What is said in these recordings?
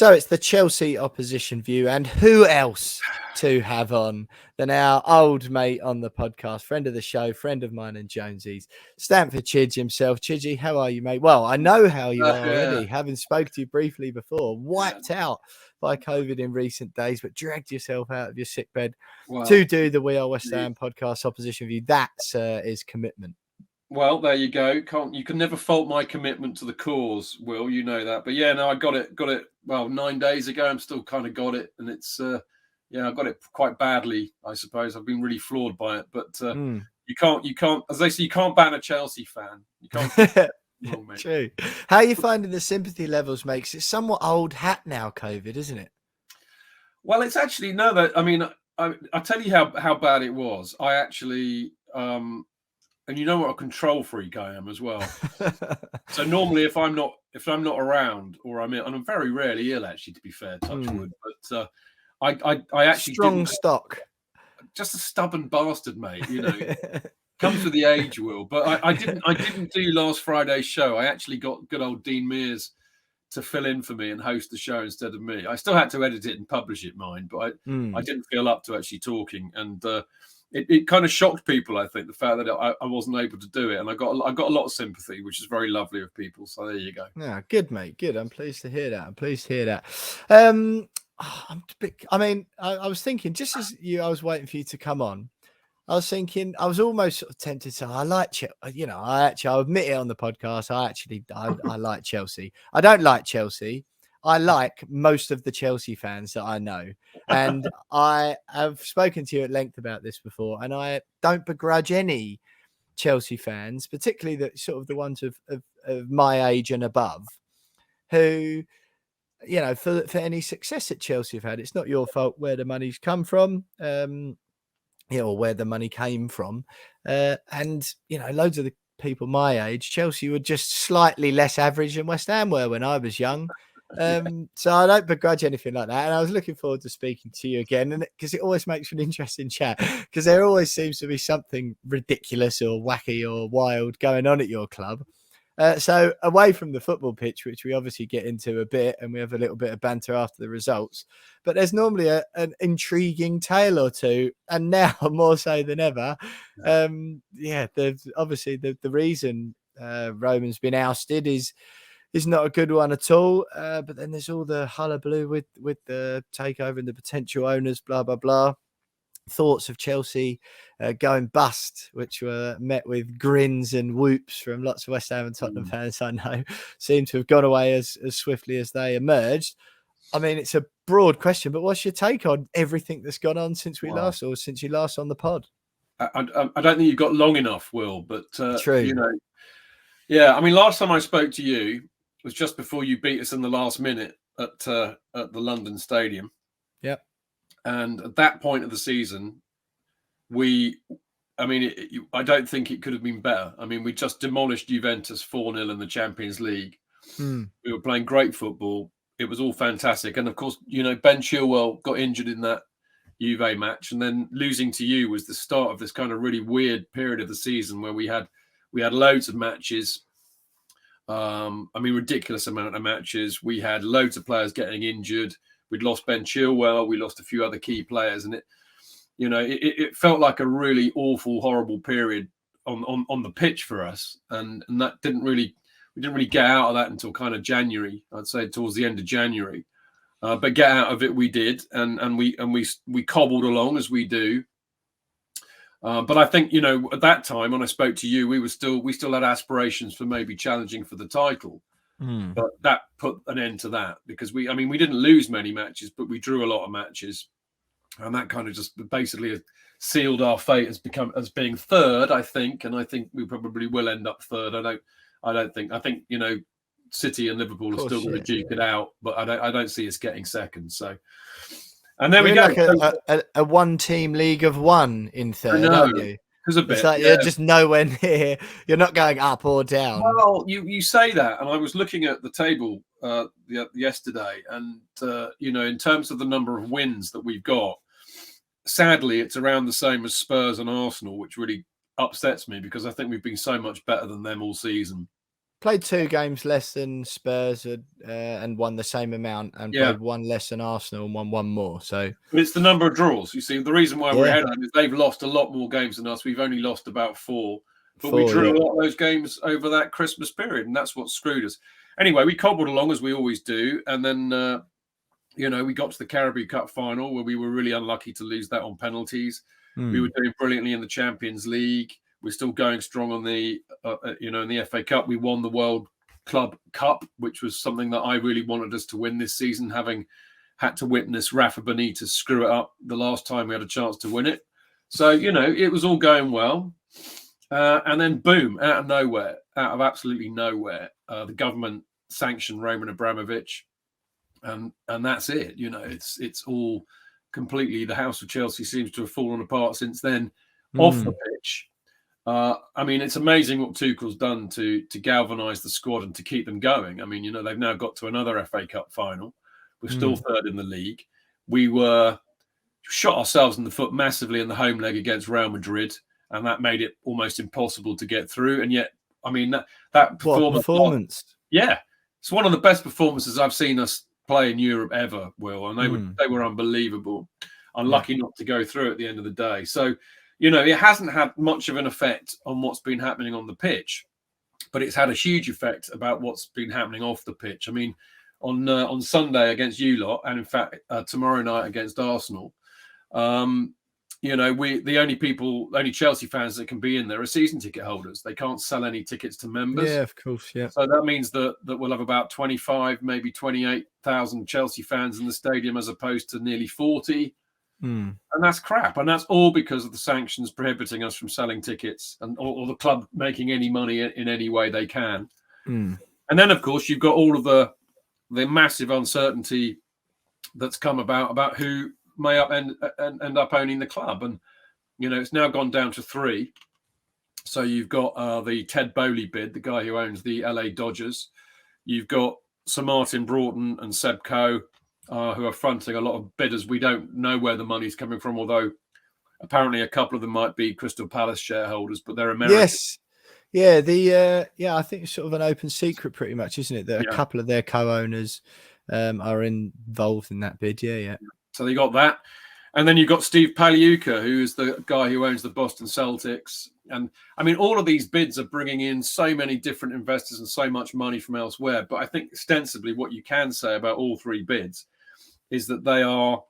So it's the Chelsea opposition view, and who else to have on than our old mate on the podcast, friend of the show, friend of mine and Jonesy's, Stamford Chidge himself. Chidgey, how are you, mate? Well, I know how you are already, having spoke to you briefly before, wiped out by COVID in recent days, but dragged yourself out of your sickbed to do the We Are West Ham podcast opposition view. That is commitment. Well, there you go. You can never fault my commitment to the cause, Will. You know that. But yeah, no, I got it. Well, 9 days ago. I'm still kind of got it, and it's I got it quite badly. I suppose I've been really floored by it. But you can't, as they say, you can't ban a Chelsea fan. You can't. True. How are you finding the sympathy levels, mate? It's somewhat old hat now, COVID, isn't it? Well, it's actually I mean, I'll tell you how bad it was. I actually. And you know what a control freak I am as well. So normally, if I'm not around, or I'm very rarely ill, actually, to be fair, touch wood. But I actually strong stock. Just a stubborn bastard, mate. You know, comes with the age, Will. But I didn't do last Friday's show. I actually got good old Dean Mears to fill in for me and host the show instead of me. I still had to edit it and publish it, mind, but I didn't feel up to actually talking and. It kind of shocked people, I think, the fact that I wasn't able to do it, and I got a lot of sympathy, which is very lovely of people. So there you go. Yeah, good, mate. Good. I'm pleased to hear that. I was thinking, just as I was waiting for you to come on, I was thinking, I was almost sort of tempted to. I like Chelsea. I'll admit it on the podcast. I like Chelsea. I don't like Chelsea. I like most of the Chelsea fans that I know. And I have spoken to you at length about this before, and I don't begrudge any Chelsea fans, particularly the ones of my age and above, who, for any success that Chelsea have had. It's not your fault where the money's come from, or where the money came from. And loads of the people my age, Chelsea were just slightly less average than West Ham were when I was young. So I don't begrudge anything like that, and I was looking forward to speaking to you again, and because it always makes for an interesting chat, because there always seems to be something ridiculous or wacky or wild going on at your club. So away from the football pitch, which we obviously get into a bit, and we have a little bit of banter after the results, but there's normally an intriguing tale or two, and now more so than ever. There's obviously the reason Roman's been ousted is not a good one at all. But then there's all the hullabaloo with the takeover and the potential owners, blah, blah, blah. Thoughts of Chelsea going bust, which were met with grins and whoops from lots of West Ham and Tottenham fans I know, seem to have gone away as swiftly as they emerged. I mean, it's a broad question, but what's your take on everything that's gone on since we last, or since you last on the pod? I don't think you've got long enough, Will, but true. Yeah, I mean, last time I spoke to you was just before you beat us in the last minute at the London Stadium. Yep. And at that point of the season, I don't think it could have been better. I mean, we just demolished Juventus 4-0 in the Champions League. We were playing great football. It was all fantastic. And of course, Ben Chilwell got injured in that Juve match. And then losing to you was the start of this kind of really weird period of the season where we had loads of matches. Ridiculous amount of matches. We had loads of players getting injured. We'd lost Ben Chilwell. We lost a few other key players, and it felt like a really awful, horrible period on the pitch for us. And that we didn't really get out of that until kind of January. I'd say towards the end of January. But get out of it we did, and we cobbled along as we do. But I think, at that time when I spoke to you, we still had aspirations for maybe challenging for the title. But that put an end to that because we didn't lose many matches, but we drew a lot of matches. And that kind of just basically sealed our fate as being third, I think. And I think we probably will end up third. I think, City and Liverpool are still going to duke it out, but I don't see us getting second. So. And then we go like a one-team league of one in third, aren't you? It's like you're just nowhere near. You're not going up or down. Well, you say that, and I was looking at the table yesterday, and in terms of the number of wins that we've got, sadly, it's around the same as Spurs and Arsenal, which really upsets me because I think we've been so much better than them all season. played 2 games less than Spurs and won the same amount, and played 1 less than Arsenal and won 1 more. So it's the number of draws. You see, the reason why we're Yeah. ahead of them is they've lost a lot more games than us. We've only lost about 4. But 4, we drew yeah. a lot of those games over that Christmas period, and that's what screwed us. Anyway, we cobbled along as we always do, and then we got to the Caribou Cup final where we were really unlucky to lose that on penalties. We were doing brilliantly in the Champions League. We're still going strong on the in the FA Cup. We won the World Club Cup, which was something that I really wanted us to win this season, having had to witness Rafa Benitez screw it up the last time we had a chance to win it. So, it was all going well. And then, boom, out of nowhere, out of absolutely nowhere, the government sanctioned Roman Abramovich. And that's it. It's all completely, the house of Chelsea seems to have fallen apart since then off the pitch. It's amazing what Tuchel's done to galvanise the squad and to keep them going. They've now got to another FA Cup final. We're still third in the league. We were shot ourselves in the foot massively in the home leg against Real Madrid, and that made it almost impossible to get through. And yet, that performance. Yeah, it's one of the best performances I've seen us play in Europe ever, Will, and they were unbelievable. Unlucky not to go through at the end of the day. So, it hasn't had much of an effect on what's been happening on the pitch, but it's had a huge effect about what's been happening off the pitch. On Sunday against you lot, and in fact tomorrow night against Arsenal, the only Chelsea fans that can be in there are season ticket holders. They can't sell any tickets to members. Yeah, of course, yeah. So that means that we'll have about 25, maybe 28,000 Chelsea fans in the stadium as opposed to nearly 40. And that's crap. And that's all because of the sanctions prohibiting us from selling tickets or the club making any money in any way they can. And then, of course, you've got all of the massive uncertainty that's come about who may end up owning the club. And, it's now gone down to 3. So you've got the Ted Bowley bid, the guy who owns the LA Dodgers. You've got Sir Martin Broughton and Seb Coe, who are fronting a lot of bidders. We don't know where the money's coming from, although apparently a couple of them might be Crystal Palace shareholders, but they're American. Yes. Yeah, I think it's sort of an open secret pretty much, isn't it? That a couple of their co-owners are involved in that bid. Yeah. So they got that. And then you've got Steve Paliuka, who is the guy who owns the Boston Celtics. And all of these bids are bringing in so many different investors and so much money from elsewhere. But I think ostensibly what you can say about all 3 bids is that they are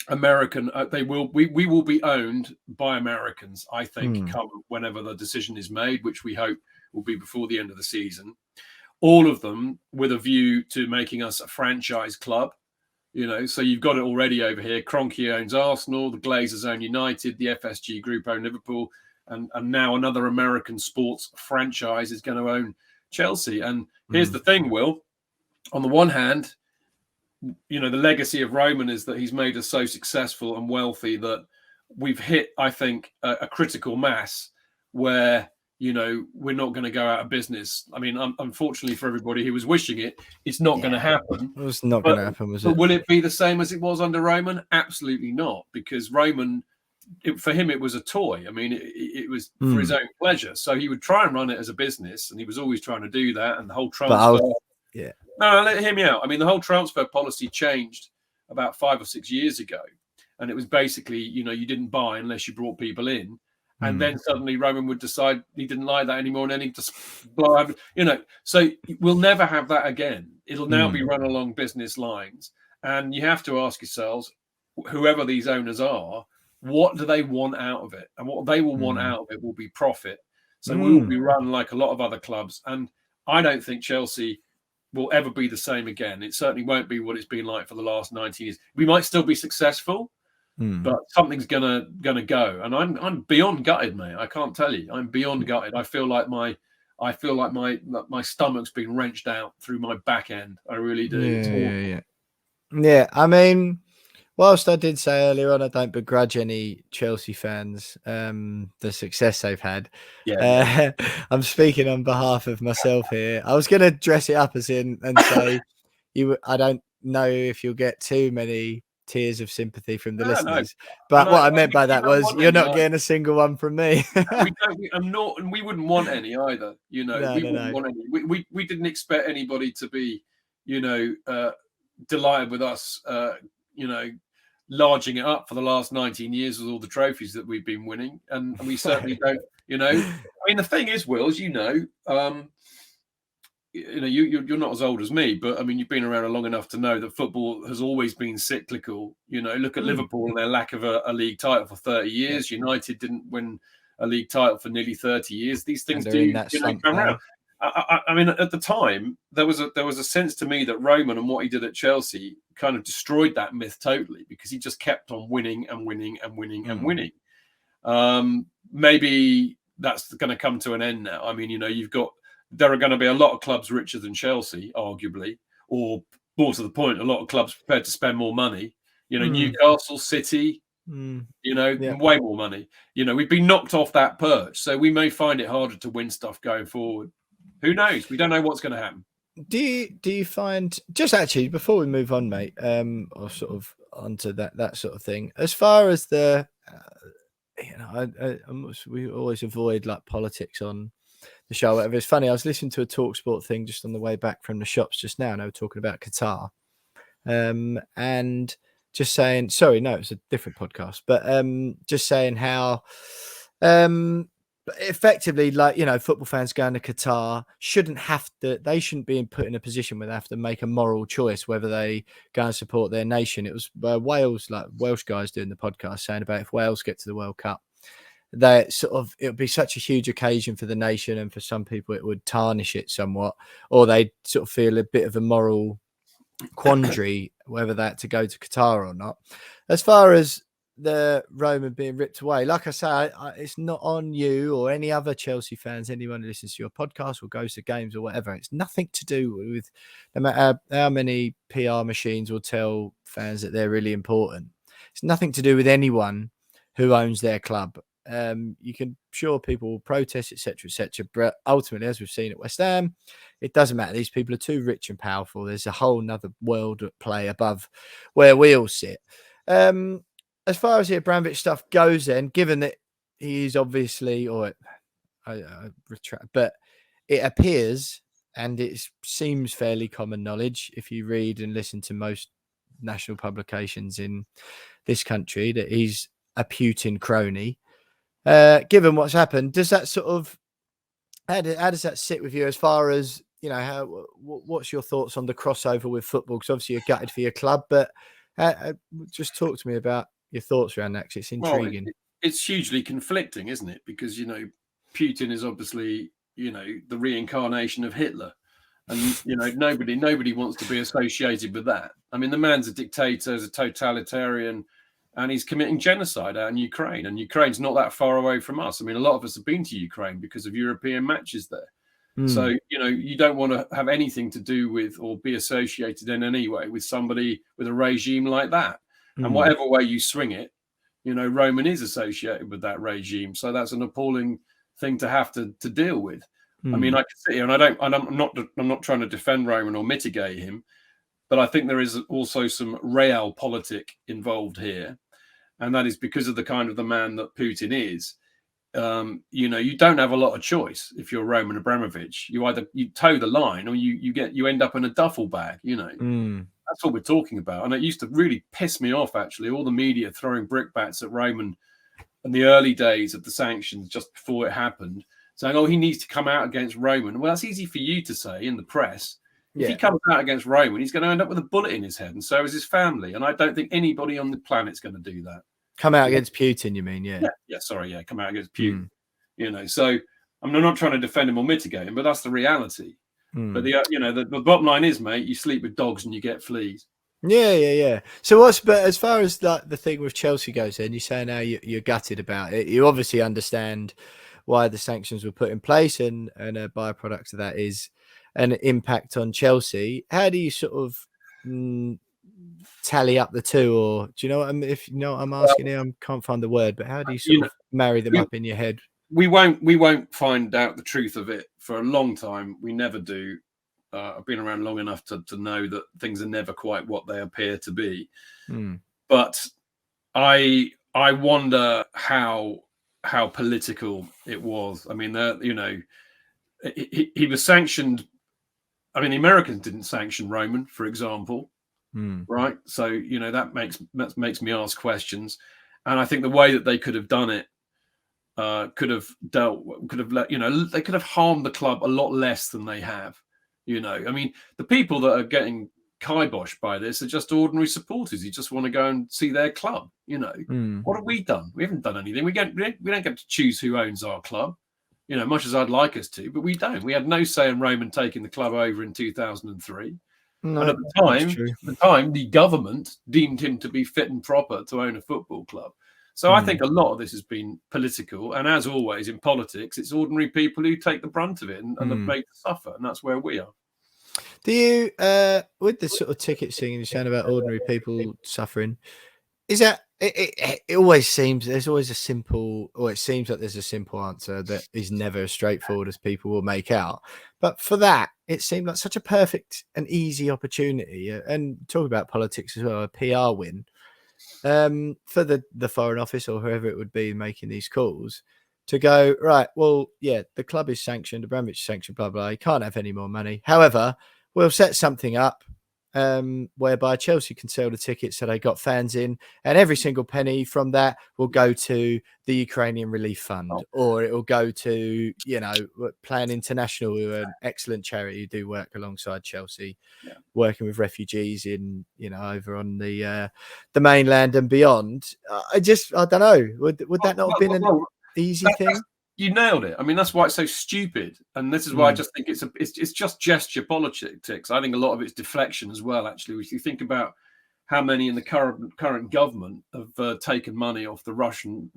American. We will be owned by Americans, I think, come whenever the decision is made, which we hope will be before the end of the season. All of them with a view to making us a franchise club. So you've got it already over here. Kroenke owns Arsenal, the Glazers own United, the FSG Group own Liverpool, and now another American sports franchise is going to own Chelsea. And here's the thing, Will. On the one hand, the legacy of Roman is that he's made us so successful and wealthy that we've hit, I think, a critical mass where, we're not going to go out of business. Unfortunately for everybody who was wishing it, it's not going to happen. It was not going to happen, was it? But will it be the same as it was under Roman? Absolutely not, because Roman, for him, it was a toy. It was for his own pleasure. So he would try and run it as a business, and he was always trying to do that. And the whole transfer... No, let hear me out. The whole transfer policy changed about 5 or 6 years ago. And it was basically, you didn't buy unless you brought people in. And then suddenly Roman would decide he didn't like that anymore, and then he'd just blow up, So we'll never have that again. It'll now be run along business lines. And you have to ask yourselves, whoever these owners are, what do they want out of it? And what they will want out of it will be profit. So we will be run like a lot of other clubs. And I don't think Chelsea will ever be the same again. It certainly won't be what it's been like for the last 19 years. We might still be successful, but something's gonna go. And I'm beyond gutted, mate. I can't tell you. I'm beyond gutted. I feel like my stomach's been wrenched out through my back end. I really do. Yeah. Whilst I did say earlier on, I don't begrudge any Chelsea fans the success they've had. I'm speaking on behalf of myself here. I was going to dress it up as in and say I don't know if you'll get too many tears of sympathy from the No, no. listeners. But what I meant by we that don't was want you're any not either. getting a single one from me. We don't. I'm not, and we wouldn't want any either. You know, No, we no, wouldn't no. want any. We didn't expect anybody to be, you know, delighted with us. You know, larging it up for the last 19 years with all the trophies that we've been winning, and we certainly don't. You know, I mean, the thing is, Will, as you know, you're not as old as me, but I mean, you've been around long enough to know that football has always been cyclical. You know, look at Liverpool and their lack of a league title for 30 years. Yeah. United didn't win a league title for nearly 30 years. These things do, come around. I mean, at the time, there was a sense to me that Roman and what he did at Chelsea kind of destroyed that myth totally, because he just kept on winning and winning and winning and winning. Maybe that's going to come to an end now. I mean, you know, there are going to be a lot of clubs richer than Chelsea, arguably, or more to the point, a lot of clubs prepared to spend more money. You know, Newcastle, City, you know, way more money. You know, we've been knocked off that perch, so we may find it harder to win stuff going forward. Who knows? We don't know what's going to happen. Do you find, just actually before we move on, mate, or sort of onto that sort of thing, as far as the, you know, we always avoid like politics on the show, whatever. It's funny, I was listening to a TalkSport thing just on the way back from the shops just now, and they were talking about Qatar, and just saying, sorry, no, it's a different podcast, but just saying how effectively, like, you know, football fans going to Qatar they shouldn't be put in a position where they have to make a moral choice whether they go and support their nation. It was Wales, like Welsh guys doing the podcast, saying about if Wales get to the World Cup, that sort of, it would be such a huge occasion for the nation, and for some people it would tarnish it somewhat, or they sort of feel a bit of a moral quandary whether that to go to Qatar or not. As far as the Roman being ripped away, like I say, it's not on you or any other Chelsea fans, anyone who listens to your podcast or goes to games or whatever. It's nothing to do with, no matter how many PR machines will tell fans that they're really important, it's nothing to do with anyone who owns their club. You can, sure, people will protest, etc., but ultimately, as we've seen at West Ham, it doesn't matter. These people are too rich and powerful. There's a whole nother world at play above where we all sit. As far as the Abramovich stuff goes, then, given that he is obviously, or I retract, but it appears, and it seems fairly common knowledge if you read and listen to most national publications in this country, that he's a Putin crony. Given what's happened, does that sort of, how does that sit with you, as far as, you know, what's your thoughts on the crossover with football? Because obviously you're gutted for your club, but just talk to me about your thoughts around that, because it's intriguing. Well, it's hugely conflicting, isn't it? Because, you know, Putin is obviously, you know, the reincarnation of Hitler, and, you know, nobody wants to be associated with that. I mean, the man's a dictator, he's a totalitarian, and he's committing genocide out in Ukraine, and Ukraine's not that far away from us. I mean, a lot of us have been to Ukraine because of European matches there. So, you know, you don't want to have anything to do with or be associated in any way with somebody with a regime like that. And whatever way you swing it, you know, Roman is associated with that regime. So that's an appalling thing to have to deal with. I mean, I can sit here, and I'm not trying to defend Roman or mitigate him, but I think there is also some realpolitik involved here. And that is because of the kind of the man that Putin is. You know, you don't have a lot of choice if you're Roman Abramovich. You either toe the line, or you end up in a duffel bag. You know, that's what we're talking about. And it used to really piss me off, actually, all the media throwing brickbats at Roman in the early days of the sanctions, just before it happened, saying, "Oh, he needs to come out against Roman." Well, that's easy for you to say in the press. If he comes out against Roman, he's going to end up with a bullet in his head, and so is his family. And I don't think anybody on the planet's going to do that. Come out against Putin, you mean? Yeah. Come out against Putin. You know, so I'm not trying to defend him or mitigate him, but that's the reality. But the bottom line is, mate, you sleep with dogs and you get fleas. Yeah. So but as far as like the thing with Chelsea goes, then, you say now you're gutted about it. You obviously understand why the sanctions were put in place, and a byproduct of that is an impact on Chelsea. How do you sort of tally up the two, or do you know what if you know what I'm asking here? I can't find the word, but how do you sort of marry them up in your head? We won't find out the truth of it for a long time. We never do. I've been around long enough to know that things are never quite what they appear to be. but I wonder how political it was. I mean, he was sanctioned. I mean, the Americans didn't sanction Roman, for example, right? So that makes me ask questions, and I think the way that they could have done it could have they could have harmed the club a lot less than they have. I mean, the people that are getting kiboshed by this are just ordinary supporters who just want to go and see their club. What have we done? We haven't done anything. We don't get to choose who owns our club. Much as I'd like us to, but we don't. We had no say in Roman taking the club over in 2003. No, and at the time, the government deemed him to be fit and proper to own a football club. So I think a lot of this has been political. And as always in politics, it's ordinary people who take the brunt of it and are made to suffer. And that's where we are. Do you, with the sort of ticket thing you're saying about ordinary people suffering, is that it always seems there's always a simple, or it seems like there's a simple answer that is never as straightforward as people will make out. But for that, it seemed like such a perfect and easy opportunity. And talk about politics as well, a PR win for the Foreign Office or whoever it would be making these calls to go, right, well, yeah, the club is sanctioned, Abramovich is sanctioned, blah, blah, you can't have any more money. However, we'll set something up whereby Chelsea can sell the tickets so they got fans in, and every single penny from that will go to the Ukrainian Relief Fund, or it will go to, Plan International, who are an excellent charity who do work alongside Chelsea, working with refugees in, over on the mainland and beyond. I don't know. Would that not have been an easy thing? You nailed it. I mean, that's why it's so stupid, and this is why I just think it's just gesture politics. I think a lot of it's deflection as well. Actually, if you think about how many in the current government have taken money off the Russian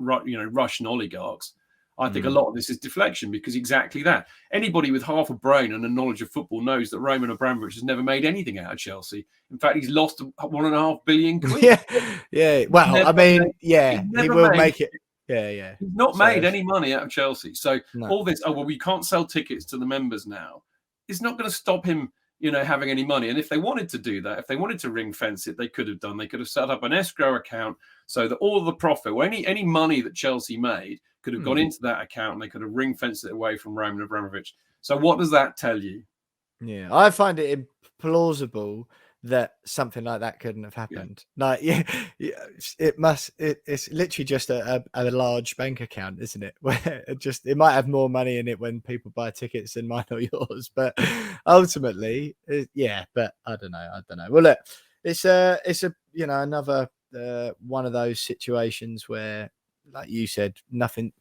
oligarchs, I think a lot of this is deflection, because exactly that. Anybody with half a brain and a knowledge of football knows that Roman Abramovich has never made anything out of Chelsea. In fact, he's lost 1.5 billion quid. Yeah. Well, he will make it. Yeah. He's not made any money out of Chelsea. So all this, we can't sell tickets to the members now, is not going to stop him, having any money. And if they wanted to do that, if they wanted to ring fence it, they could have done. They could have set up an escrow account so that all of the profit or any money that Chelsea made could have gone into that account, and they could have ring fenced it away from Roman Abramovich. So what does that tell you? Yeah, I find it implausible that something like that couldn't have happened. It must. It's literally just a large bank account, isn't it? Where it might have more money in it when people buy tickets than mine or yours, but ultimately, But I don't know. Well, look, it's another one of those situations where, like you said, nothing.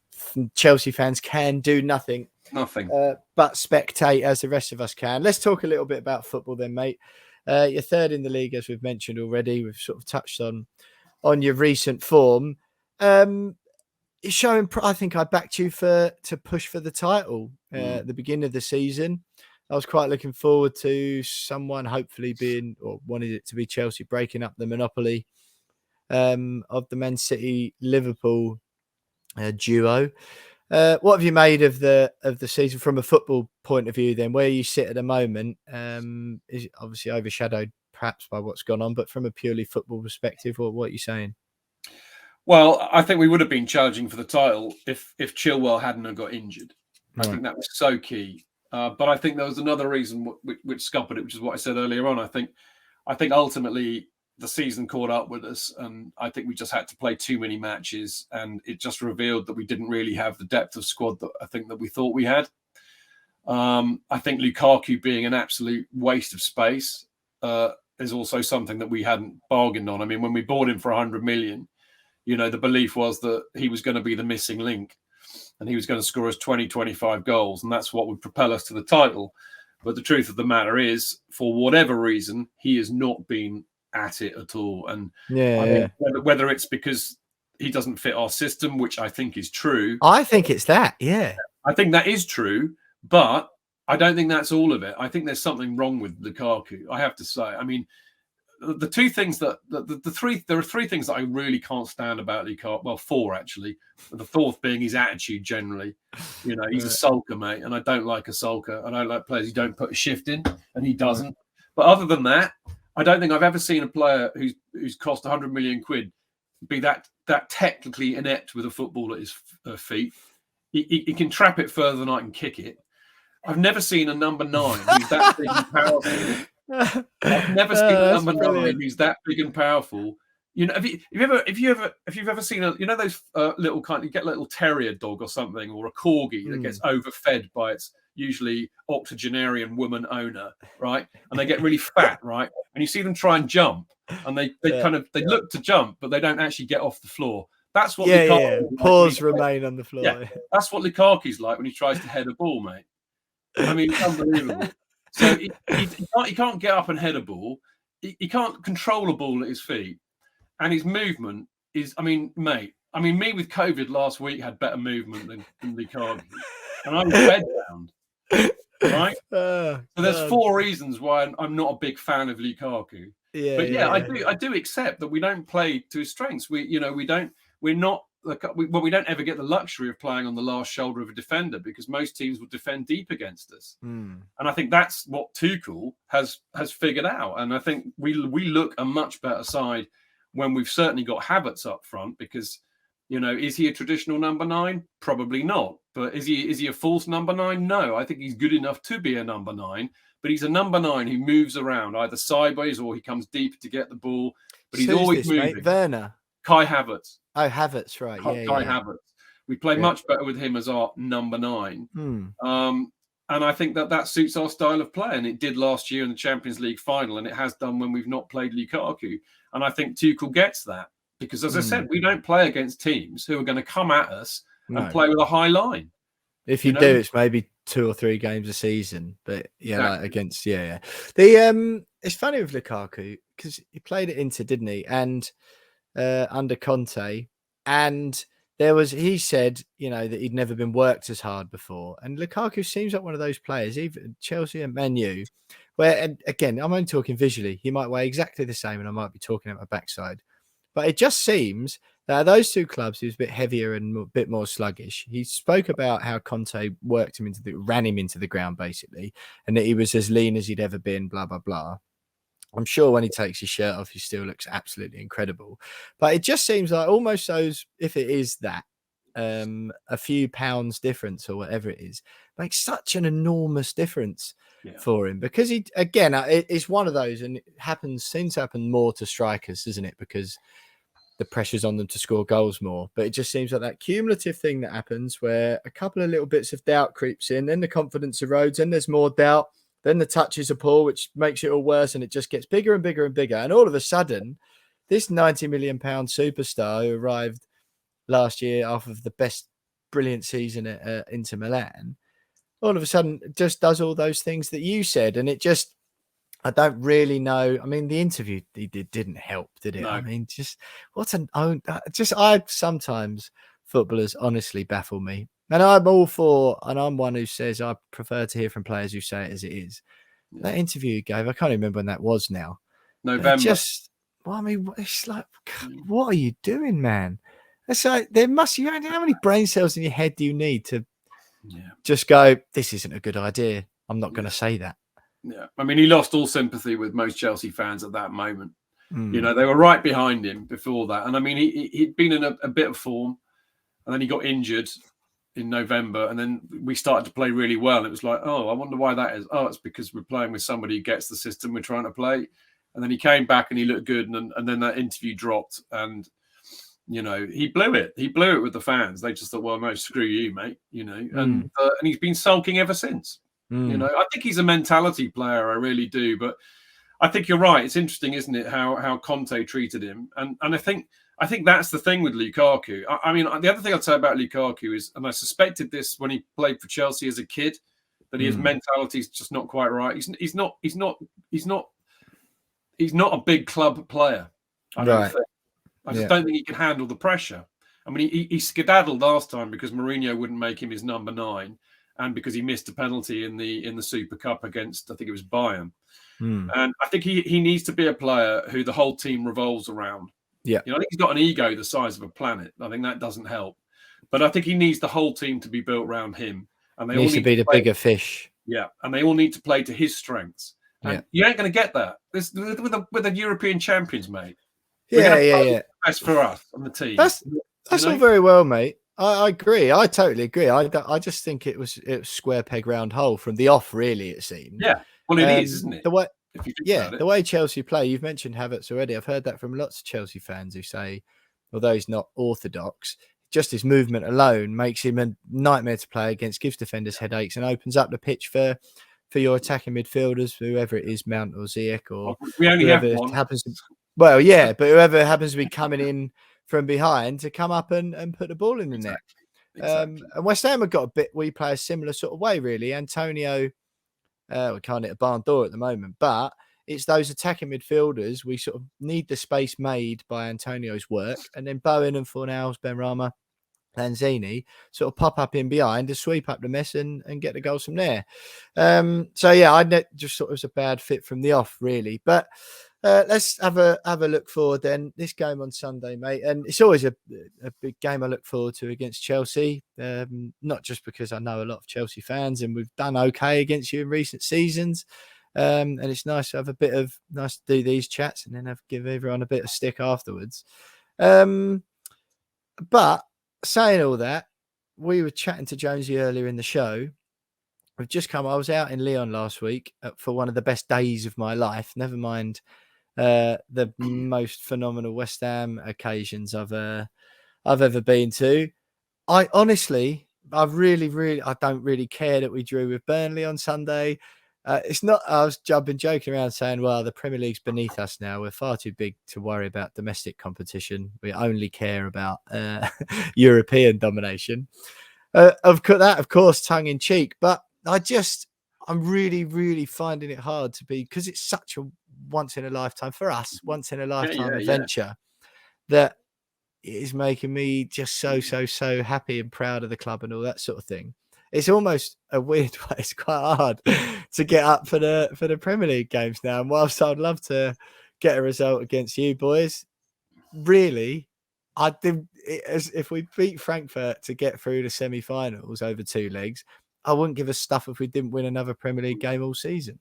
Chelsea fans can do nothing but spectate, as the rest of us can. Let's talk a little bit about football then, mate. You're third in the league, as we've mentioned already. We've sort of touched on your recent form. It's showing. I think I backed you to push for the title at the beginning of the season. I was quite looking forward to someone hopefully wanted it to be Chelsea breaking up the monopoly of the Man City Liverpool duo. What have you made of the season from a football point of view then? Where you sit at the moment is obviously overshadowed perhaps by what's gone on, but from a purely football perspective, what are you saying? Well, I think we would have been challenging for the title if Chilwell hadn't have got injured. I think that was so key. But I think there was another reason which scuppered it, which is what I said earlier on. I think ultimately the season caught up with us, and I think we just had to play too many matches, and it just revealed that we didn't really have the depth of squad that I think that we thought we had. I think Lukaku being an absolute waste of space is also something that we hadn't bargained on. I mean, when we bought him for 100 million, the belief was that he was going to be the missing link, and he was going to score us 20, 25 goals, and that's what would propel us to the title. But the truth of the matter is, for whatever reason, he has not been at it at all. And whether it's because he doesn't fit our system, which I think is true. I think it's that, I think that is true, but I don't think that's all of it. I think there's something wrong with Lukaku, I have to say. I mean, the two things there are three things that I really can't stand about Lukaku. Well, four actually. The fourth being his attitude generally. He's a sulker, mate, and I don't like a sulker. I don't like players who don't put a shift in, and he doesn't. But other than that, I don't think I've ever seen a player who's cost 100 million quid be that technically inept with a football at his feet. He can trap it further than I can kick it. I've never seen a number 9 who's that big and powerful. I've never seen a number 9 who's that big and powerful. You know, if you've ever seen those little you get a little terrier dog or something, or a corgi that gets overfed by its usually octogenarian woman owner, right? And they get really fat, right? And you see them try and jump, and they look to jump, but they don't actually get off the floor. That's what paws remain on the floor. Yeah, that's what Lukaku's like when he tries to head a ball, mate. I mean, it's unbelievable. So he can't get up and head a ball. He can't control a ball at his feet. And his movement is, I mean, me with COVID last week had better movement than Lukaku. And I was bedbound, right? So there's 4 reasons why I'm not a big fan of Lukaku. I do accept that we don't play to his strengths. We don't ever get the luxury of playing on the last shoulder of a defender, because most teams will defend deep against us. And I think that's what Tuchel has figured out. And I think we look a much better side when we've certainly got Havertz up front, because, is he a traditional number 9? Probably not. But is he a false number 9? No, I think he's good enough to be a number 9. But he's a number 9 who moves around either sideways or he comes deep to get the ball. But he's always moving. Mate? Werner. Kai Havertz. Oh, Havertz, right. Kai Havertz. We play much better with him as our number 9. And I think that suits our style of play. And it did last year in the Champions League final, and it has done when we've not played Lukaku. And I think Tuchel gets that, because, as I said, we don't play against teams who are going to come at us and play with a high line. If you do, it's maybe 2 or 3 games a season. But like against it's funny with Lukaku, because he played at Inter, didn't he? And under Conte, and he said, that he'd never been worked as hard before. And Lukaku seems like one of those players, even Chelsea and Man U, where, and again, I'm only talking visually, he might weigh exactly the same and I might be talking at my backside. But it just seems that those 2 clubs, he was a bit heavier and a bit more sluggish. He spoke about how Conte ran him into the ground, basically, and that he was as lean as he'd ever been, blah, blah, blah. I'm sure when he takes his shirt off, he still looks absolutely incredible. But it just seems like almost those, if it is that, a few pounds difference or whatever it is, makes such an enormous difference for him. Because it's one of those, and it seems to happen more to strikers, isn't it? Because the pressure's on them to score goals more. But it just seems like that cumulative thing that happens where a couple of little bits of doubt creeps in, then the confidence erodes, and there's more doubt. Then the touches are poor, which makes it all worse, and it just gets bigger and bigger and bigger. And all of a sudden, this £90 million superstar who arrived last year off of the brilliant season at Inter Milan, all of a sudden just does all those things that you said. And it just, I don't really know. I mean, the interview he didn't help, did it? No. I mean, sometimes footballers honestly baffle me. And I'm all for, and I'm one who says I prefer to hear from players who say it as it is. That interview he gave, I can't remember when that was now. November. It's like, what are you doing, man? It's like, how many brain cells in your head do you need to just go, this isn't a good idea. I'm not going to say that. Yeah. I mean, he lost all sympathy with most Chelsea fans at that moment. They were right behind him before that. And I mean, he'd been in a bit of form, and then he got injured in November, and then we started to play really well. It was like, oh, I wonder why that is. Oh, it's because we're playing with somebody who gets the system we're trying to play. And then he came back and he looked good, and then that interview dropped, and he blew it. He blew it with the fans. They just thought, well, no, screw you, mate. And he's been sulking ever since. I think he's a mentality player. I really do. But I think you're right. It's interesting, isn't it, how Conte treated him, and I think that's the thing with Lukaku. I mean, the other thing I'd say about Lukaku is, and I suspected this when he played for Chelsea as a kid, that his mentality is just not quite right. He's not a big club player. I don't think he can handle the pressure. I mean, he skedaddled last time because Mourinho wouldn't make him his number 9, and because he missed a penalty in the Super Cup against, I think it was Bayern. And I think he needs to be a player who the whole team revolves around. Yeah, I think he's got an ego the size of a planet. I think that doesn't help, but I think he needs the whole team to be built around him, and they all need to be the bigger fish. Yeah, and they all need to play to his strengths. And you ain't going to get that. This with the European champions, mate. Yeah. Best for us on the team. That's all very well, mate. I agree. I totally agree. I just think it was square peg round hole from the off. Really, it seemed. Yeah. Well, it is, isn't it? The way, if you think about it. the way Chelsea play. You've mentioned Havertz already. I've heard that from lots of Chelsea fans who say, although he's not orthodox, just his movement alone makes him a nightmare to play against, gives defenders headaches, and opens up the pitch for your attacking midfielders, whoever it is, Mount or Ziyech, or we only have one. happens to, well, yeah, but whoever happens to be coming in from behind to come up and put the ball in the net. Exactly. And West Ham have got a bit. We play a similar sort of way, really. Antonio, we can't hit a barn door at the moment, but it's those attacking midfielders. We sort of need the space made by Antonio's work, and then Bowen and Fornals, Benrahma, Lanzini sort of pop up in behind to sweep up the mess and get the goals from there. So yeah, I just thought it was a bad fit from the off, really. But let's have a look forward then. This game on Sunday, mate, and it's always a big game I look forward to against Chelsea. Not just because I know a lot of Chelsea fans and we've done okay against you in recent seasons. And it's nice to have nice to do these chats and then give everyone a bit of stick afterwards. But saying all that, we were chatting to Jonesy earlier in the show. We've just come. I was out in Lyon last week for one of the best days of my life. Never mind the most phenomenal West Ham occasions I've ever been to. I honestly, I don't really care that we drew with Burnley on Sunday. It's not. I was joking around saying, well, the Premier League's beneath us now. We're far too big to worry about domestic competition. We only care about European domination. Of course, tongue in cheek. But I'm really, really finding it hard to be, because it's such a once in a lifetime for us, once in a lifetime adventure that it is making me just so happy and proud of the club and all that sort of thing. It's almost a weird way. It's quite hard to get up for the Premier League games now. And whilst I'd love to get a result against you boys, really, if we beat Frankfurt to get through the semi-finals over 2 legs, I wouldn't give a stuff if we didn't win another Premier League game all season.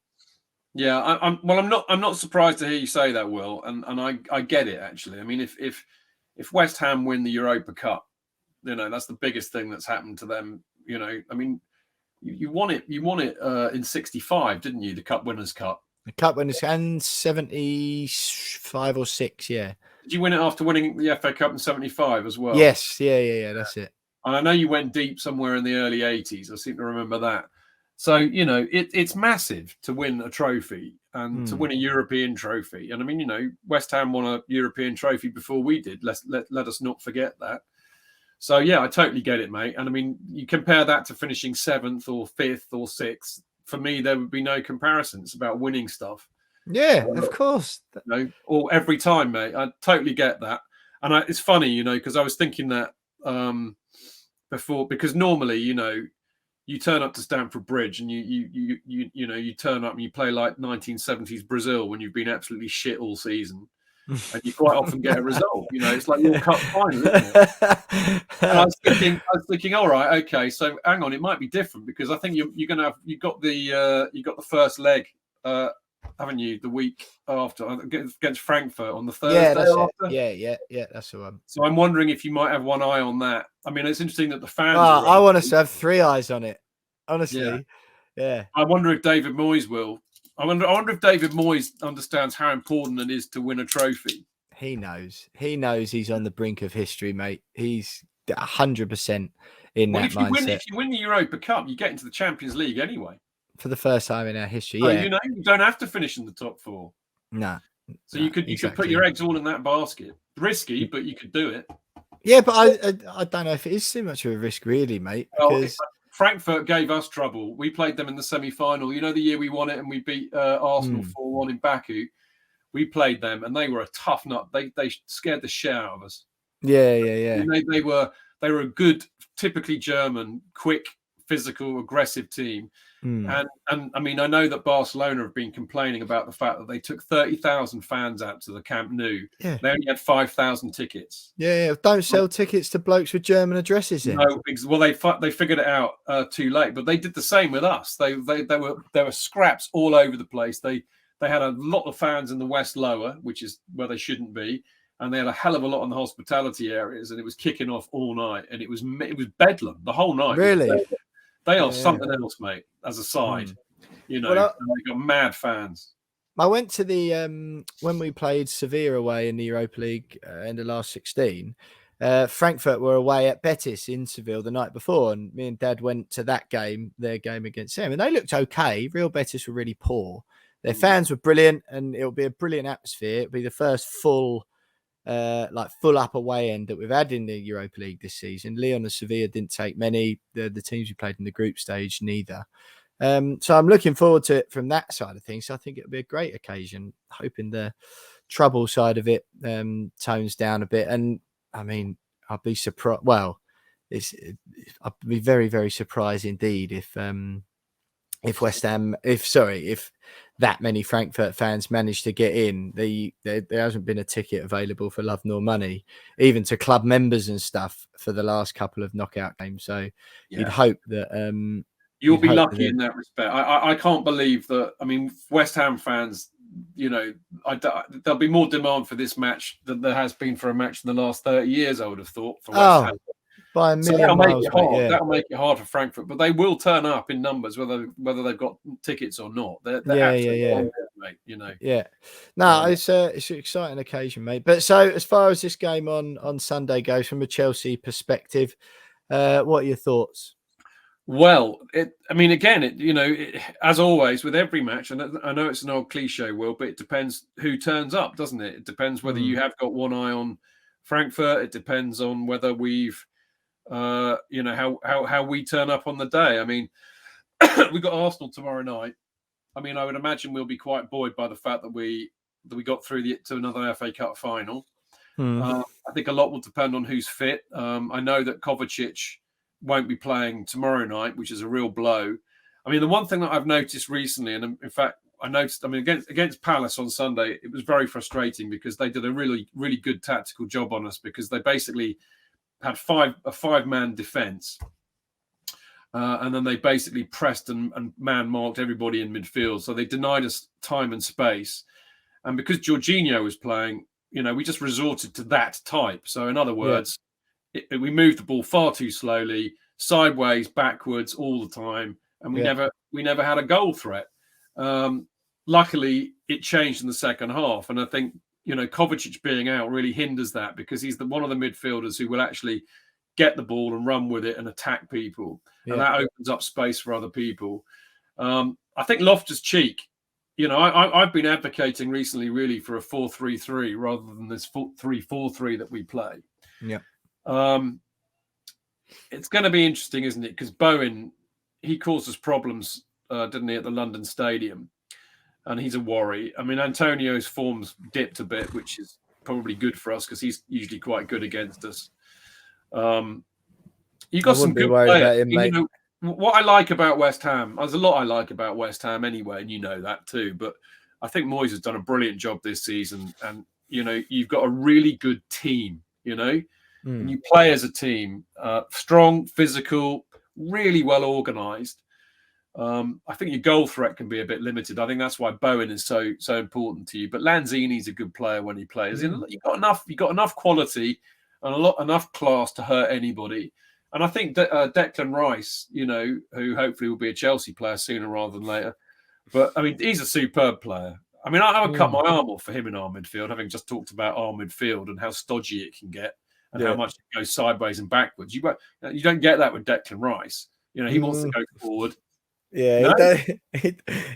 Yeah, I'm not surprised to hear you say that, Will, and I get it actually. I mean, if West Ham win the Europa Cup, that's the biggest thing that's happened to them. I mean, you won it in '65, didn't you? The Cup Winners' Cup. The Cup Winners' and 75 or 6, yeah. Did you win it after winning the FA Cup in '75 as well? Yes, yeah, that's it. And I know you went deep somewhere in the early '80s. I seem to remember that. So, it's massive to win a trophy and to win a European trophy. And I mean, West Ham won a European trophy before we did. Let us not forget that. So, yeah, I totally get it, mate. And I mean, you compare that to finishing 7th or 5th or 6th. For me, there would be no comparison. It's about winning stuff. Yeah, of course. Or every time, mate. I totally get that. And it's funny, because I was thinking that before, because normally, you turn up to Stamford Bridge and you turn up and you play like 1970s Brazil when you've been absolutely shit all season. And you quite often get a result. It's like your cup final, isn't it? And I was thinking, all right, okay, so hang on, it might be different because I think you've got the first leg, haven't you? The week after against Frankfurt on the Thursday. Yeah, that's after. Yeah, that's the one. So I'm wondering if you might have one eye on that. I mean, it's interesting that the fans. I want us to have 3 eyes on it. Honestly, yeah. I wonder if David Moyes will. I wonder if David Moyes understands how important it is to win a trophy. He knows. He's on the brink of history, mate. He's 100% in that mindset. If you win the Europa Cup, you get into the Champions League anyway. For the first time in our history, so, yeah. You don't have to finish in the top 4. No. So you could put your eggs all in that basket. Risky, but you could do it. Yeah, but I don't know if it is too much of a risk, really, mate. Because Frankfurt gave us trouble. We played them in the semi-final. The year we won it and we beat Arsenal 4-1 in Baku. We played them and they were a tough nut. They scared the shit out of us. Yeah. And they were a good, typically German, quick, physical, aggressive team. Mm. And I mean, I know that Barcelona have been complaining about the fact that they took 30,000 fans out to the Camp Nou. Yeah. They only had 5,000 tickets. Yeah. Don't sell tickets to blokes with German addresses then. No, well, they figured it out too late, but they did the same with us. There were scraps all over the place. They had a lot of fans in the West Lower, which is where they shouldn't be, and they had a hell of a lot in the hospitality areas, and it was kicking off all night, and it was bedlam the whole night. Really? They are something else, mate. As a side, you know, they got mad fans. I went to the when we played Sevilla away in the Europa League in the last 16. Frankfurt were away at Betis in Seville the night before, and me and Dad went to that game, their game against them, and they looked okay. Real Betis were really poor. Their fans were brilliant, and it'll be a brilliant atmosphere. It'll be the first full up away end that we've had in the Europa League this season. Lyon and Sevilla didn't take many. The teams we played in the group stage neither. So I'm looking forward to it from that side of things. So I think it'll be a great occasion. Hoping the trouble side of it tones down a bit. And I mean, I'd be surprised. Well, I'd be very, very surprised indeed if that many Frankfurt fans managed to get in. There hasn't been a ticket available for love nor money, even to club members and stuff, for the last couple of knockout games. So you'd hope that you'll be lucky in that respect. I can't believe that. I mean, West Ham fans, you know, there'll be more demand for this match than there has been for a match in the last 30 years, I would have thought, for West Ham. By a million that'll miles, make it hard. That'll make it hard for Frankfurt, but they will turn up in numbers, whether they've got tickets or not. They're absolutely mate, you know. Yeah. No, it's an exciting occasion, mate. But so as far as this game on Sunday goes, from a Chelsea perspective, what are your thoughts? Well, as always with every match, and I know it's an old cliche, Will, but it depends who turns up, doesn't it? It depends whether you have got one eye on Frankfurt. It depends on whether we've, how we turn up on the day. I mean, we've got Arsenal tomorrow night. I mean, I would imagine we'll be quite buoyed by the fact that we got through to another FA Cup final. I think a lot will depend on who's fit. I know that Kovacic won't be playing tomorrow night, which is a real blow. I mean, the one thing that I've noticed recently, and in fact, against Palace on Sunday, it was very frustrating because they did a really, really good tactical job on us, because they basically had a five-man defence. And then they basically pressed and man-marked everybody in midfield. So they denied us time and space. And because Jorginho was playing, we just resorted to that type. So in other words, we moved the ball far too slowly, sideways, backwards all the time. And we never had a goal threat. Luckily, it changed in the second half. And I think, Kovacic being out really hinders that, because he's one of the midfielders who will actually get the ball and run with it and attack people. And that opens up space for other people. I think Loftus-Cheek, I've been advocating recently really for a 4-3-3 rather than this 3-4-3 that we play. Yeah. It's going to be interesting, isn't it? Because Bowen, he caused us problems, didn't he, at the London Stadium? And he's a worry. I mean, Antonio's form's dipped a bit, which is probably good for us because he's usually quite good against us. You got some good players. Him, what I like about West Ham, there's a lot I like about West Ham anyway, and you know that too. But I think Moyes has done a brilliant job this season, and you've got a really good team. And you play as a team, strong, physical, really well organised. I think your goal threat can be a bit limited. I think that's why Bowen is so important to you. But Lanzini's a good player when he plays. You've got enough quality and enough class to hurt anybody. And I think Declan Rice, who hopefully will be a Chelsea player sooner rather than later. But I mean, he's a superb player. I mean, I would cut my arm off for him in our midfield, having just talked about our midfield and how stodgy it can get and how much it goes sideways and backwards. You don't get that with Declan Rice. He wants to go forward. Yeah, no?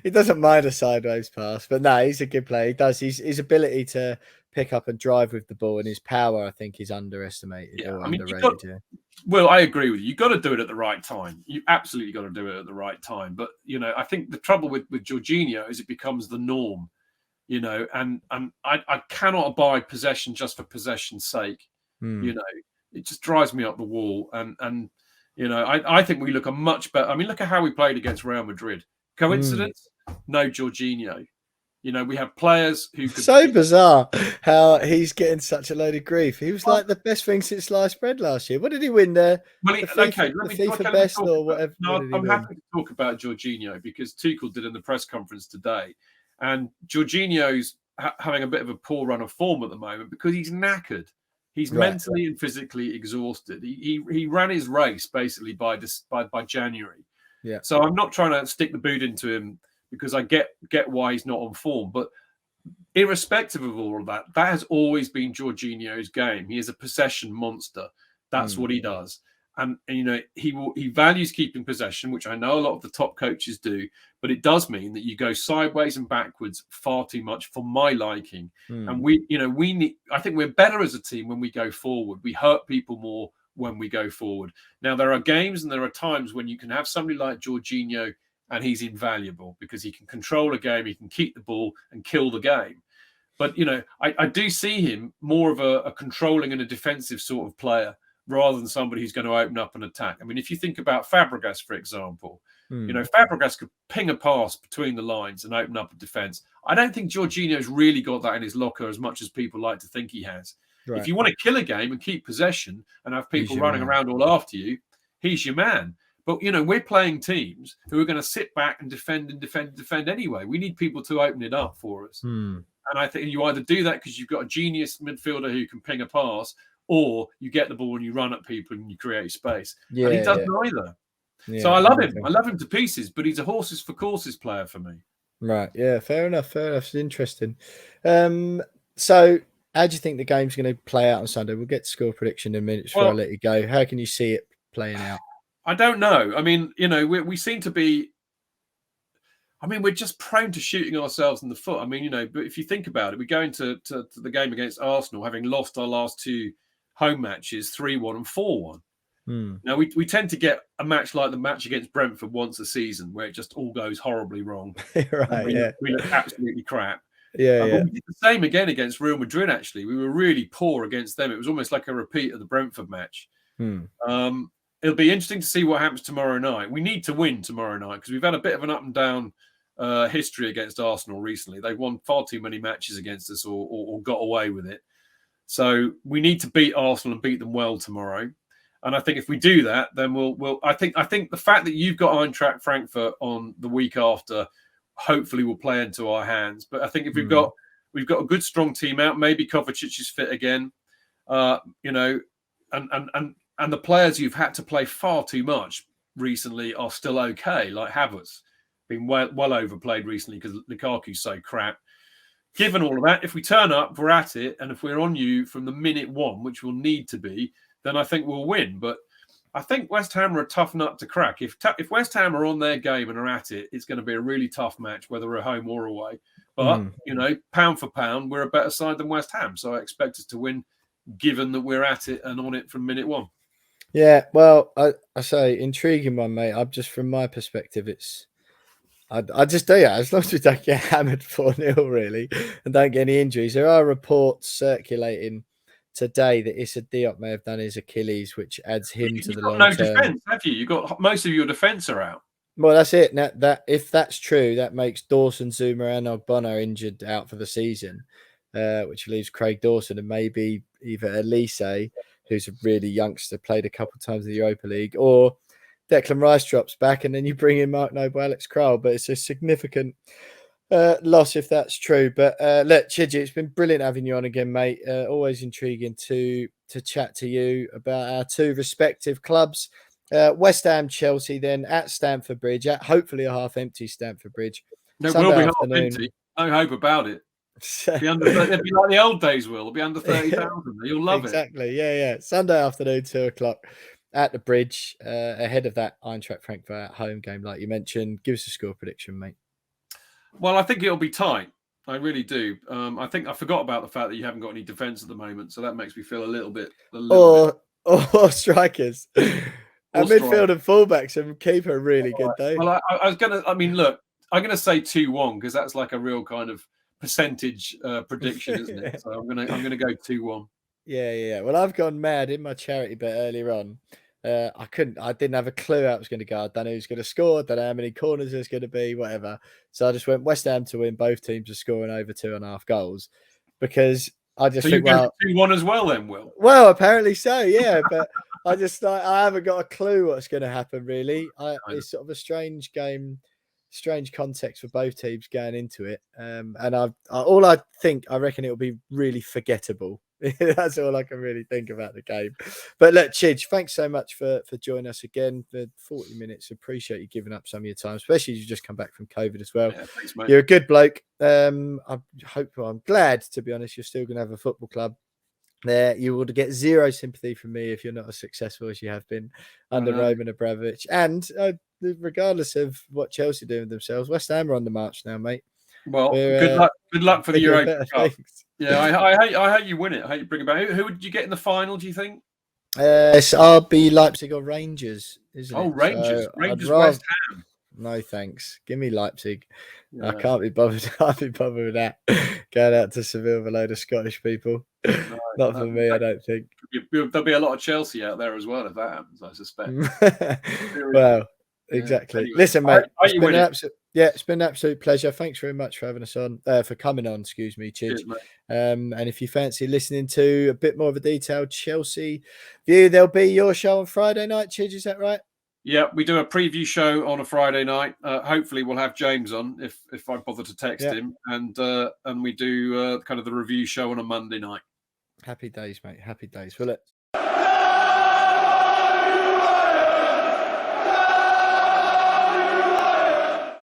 he doesn't mind a sideways pass, but no, he's a good player. He does. His ability to pick up and drive with the ball and his power, I think, is underestimated or underrated. Well, I agree with you. You've got to do it at the right time. You absolutely got to do it at the right time. But, I think the trouble with Jorginho is it becomes the norm, and I cannot abide possession just for possession's sake. It just drives me up the wall. And You know, I think we look a much better. I mean, look at how we played against Real Madrid. Coincidence? No, Jorginho. You know, we have players who could. So bizarre how he's getting such a load of grief. He was like the best thing since sliced bread last year. What did he win there? Well, The FIFA best or whatever. No, I'm happy to talk about Jorginho because Tuchel did in the press conference today, and Jorginho's having a bit of a poor run of form at the moment because he's knackered. He's mentally and physically exhausted. He ran his race basically by January. Yeah. So I'm not trying to stick the boot into him because I get why he's not on form. But irrespective of all of that, that has always been Jorginho's game. He is a possession monster. That's what he does. And you know, he values keeping possession, which I know a lot of the top coaches do, but it does mean that you go sideways and backwards far too much for my liking. And we need, I think we're better as a team when we go forward. We hurt people more when we go forward. Now, there are games and there are times when you can have somebody like Jorginho and he's invaluable because he can control a game, he can keep the ball and kill the game. But, you know, I do see him more of a controlling and a defensive sort of player rather than somebody who's going to open up and attack. I mean, if you think about Fabregas, for example, you know, Fabregas could ping a pass between the lines and open up a defence. I don't think Jorginho's really got that in his locker as much as people like to think he has. Right. If you want to kill a game and keep possession and have people running around all after you, he's your man. But, you know, we're playing teams who are going to sit back and defend anyway. We need people to open it up for us. And I think you either do that because you've got a genius midfielder who can ping a pass, or you get the ball and you run at people and you create space. And he does neither. Yeah, so I love him. I love him to pieces, but he's a horses for courses player for me. Right. Yeah, fair enough. It's interesting. So how do you think the game's going to play out on Sunday? We'll get to score prediction in a minute before I let you go. How can you see it playing out? I don't know. I mean, you know, we seem to be... I mean, we're just prone to shooting ourselves in the foot. I mean, you know, but if you think about it, we go into the game against Arsenal, having lost our last two home matches, 3-1 and 4-1. Now, we tend to get a match like the match against Brentford once a season where it just all goes horribly wrong. We look absolutely crap. We did the same again against Real Madrid, actually. We were really poor against them. It was almost like a repeat of the Brentford match. It'll be interesting to see what happens tomorrow night. We need to win tomorrow night because we've had a bit of an up and down history against Arsenal recently. They've won far too many matches against us or got away with it. So we need to beat Arsenal and beat them well tomorrow. And I think if we do that, then we'll. I think the fact that you've got Eintracht Frankfurt on the week after, hopefully will play into our hands. But I think if we've got a good strong team out, maybe Kovacic is fit again, you know, and the players you've had to play far too much recently are still okay, like Havertz, been well overplayed recently because Lukaku's so crap. Given all of that, if we turn up, we're at it, and if we're on you from the minute one, which we'll need to be, then I think we'll win. But I think West Ham are a tough nut to crack. If West Ham are on their game and are at it, it's going to be a really tough match, whether we're home or away. But, you know, pound for pound, we're a better side than West Ham. So I expect us to win, given that we're at it and on it from minute one. Yeah, well, I say intriguing one, mate. I'm just, from my perspective, I just do, as long as we don't get hammered 4-0, really, and don't get any injuries. There are reports circulating today that Issa Diop may have done his Achilles, which adds him to the long term. You've got no defence, have you? You've got most of your defence are out. Well, that's it. Now, that if that's true, that makes Dawson, Zuma, and Ogbonna injured out for the season, which leaves Craig Dawson and maybe either Elise, who's a really youngster, played a couple of times in the Europa League, or Declan Rice drops back, and then you bring in Mark Noble, Alex Krall. But it's a significant loss if that's true. But look, Chidge, it's been brilliant having you on again, mate. Always intriguing to chat to you about our two respective clubs. West Ham, Chelsea, then at Stamford Bridge, at hopefully a half-empty Stamford Bridge. No, Sunday will be half-empty. No hope about it. It'll be like the old days, Will. It'll be under 30,000. You'll love it. Exactly. Yeah. Sunday afternoon, 2:00 at the Bridge, ahead of that Eintracht Frankfurt home game, like you mentioned. Give us a score prediction, mate. Well, I think it'll be tight. I really do. I think I forgot about the fact that you haven't got any defence at the moment, so that makes me feel a little bit. Or strikers. Our midfield and fullbacks and keeper are really good, though. Well, I was gonna. I mean, look, I'm gonna say 2-1 because that's like a real kind of percentage prediction, isn't it? So I'm gonna go 2-1. Yeah. Well, I've gone mad in my charity bet earlier on. I didn't have a clue how it was going to go. I don't know who's going to score. I don't know how many corners there's going to be, whatever. So I just went West Ham to win. Both teams are scoring over 2.5 goals because I just So think, you go 2-1 as well then, Will? Well, apparently so, yeah. But I just I haven't got a clue what's going to happen, really. It's sort of a strange game, strange context for both teams going into it. And I reckon it'll be really forgettable. That's all I can really think about the game. But look, Chidge, thanks so much for joining us again for 40 minutes. Appreciate you giving up some of your time, especially as you just come back from COVID as well. Yeah, thanks, mate. You're a good bloke. I'm glad, to be honest, you're still going to have a football club there. You will get zero sympathy from me if you're not as successful as you have been under Roman Abramovich. And regardless of what Chelsea do with themselves, West Ham are on the march now, mate. Well, good luck for the Europa Cup. Yeah, I hate you win it. I hate you bring it back. Who would you get in the final, do you think? It's RB Leipzig or Rangers, isn't it? Rangers. So Rangers West Ham. No, thanks. Give me Leipzig. Yeah. I can't be bothered. With that. Going out to Seville with a load of Scottish people. No, not for me, I don't think. There'll be a lot of Chelsea out there as well if that happens, I suspect. Well, exactly. Anyway, listen, mate. It's been an absolute pleasure. Thanks very much for having us on, for coming on, excuse me, Chidge. And if you fancy listening to a bit more of a detailed Chelsea view, there'll be your show on Friday night, Chidge, is that right? Yeah, we do a preview show on a Friday night. Hopefully we'll have James on if I bother to text him. And we do kind of the review show on a Monday night. Happy days, mate. Happy days. Well, look,